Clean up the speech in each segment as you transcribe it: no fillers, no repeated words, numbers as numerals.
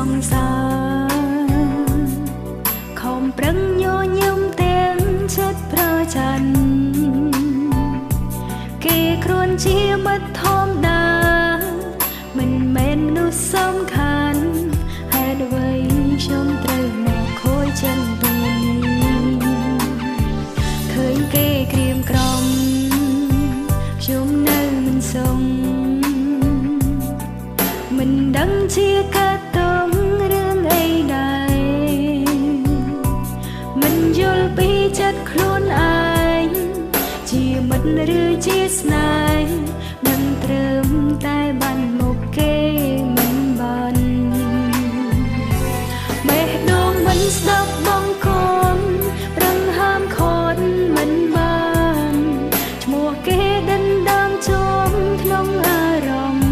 ងសាខំប្រឹងញញឹមទាំងចិត្តប្រច័ណ្ឌគេគ្រាន់ជាមិត្តធម្មតាមិនមែនមនុស្សសំខាន់ហេតុអ្វីខ្ញុំត្រូវមកខូចចិត្តពេលនេះឃើញគេក្រៀមក្រំខ្ញុំនៅមិនសុំមិនដឹងជាកាត់តងរឿងអីដែរមិនយល់ពីចិត្តខ្លួនឯងជាមិត្តឬជាស្នេហ៍នឹងត្រឹមតែបានមកគេមិនបានបេះដូងមិនស្ដាប់បងកូនប្រឹងហាមខត់មិនបានឈ្មោះគេដណ្ដើមជាប់ក្នុងអារម្មណ៍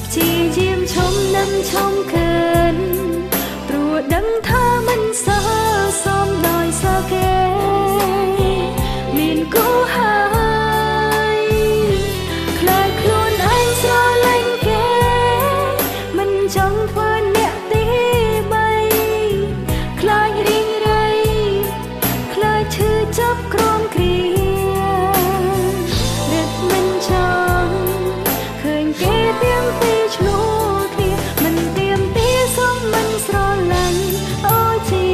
ព្យាយាមឈុំនឹងឈុំកើនព្រោះដឹងថាមិនសើសមដោយសារគេមានគូហើយខ្លាចខ្លួនឯងស្រឡាញ់គេមិនចង់ធ្វើអ្នកទីបីខ្លាចរីងរៃខ្លាចឈឺចាប់ក្រំគ្រារឹតមិនចង់ឃើញគេទៀមទីឆ្លោះគ្នាមិនទៀមទីសុំមិនស្រឡាញ់អូជា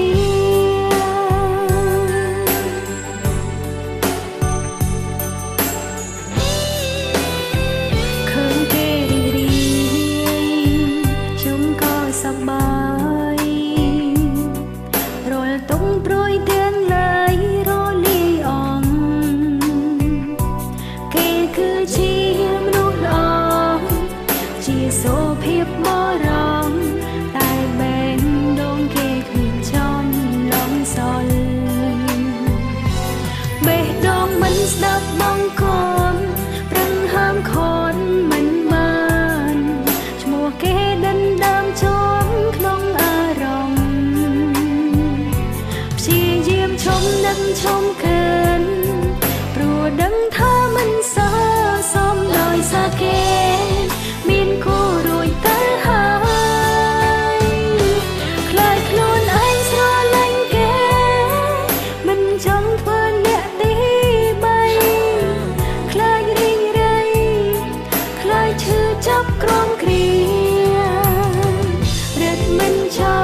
សប្បាយរាល់តុងព្រួយទាំងឡាយរលាយអងគេគឺជាមនុស្សល្អជាសូភាពបរំតែបែងដងគេគ្មានចំឡំសល់បេះដូងមិនស្ដាប់បងកូនប្រឹងហាមខត់មិនបានឈ្មោះគេដណ្ដើមជាប់ក្នុងអារម្មណ៍ព្យាយាមឈុំនឹងឈុំកើនព្រោះដឹងថាមិនសើសមដោយសារគេមានគូរួចទៅហើយខ្លាចខ្លួនឯងស្រឡាញ់គេមិនចង់ធ្វើអ្នកទីបីខ្លាចរីងរៃខ្លាចឈឺចាប់ក្រំគ្រារឹតមិនចង់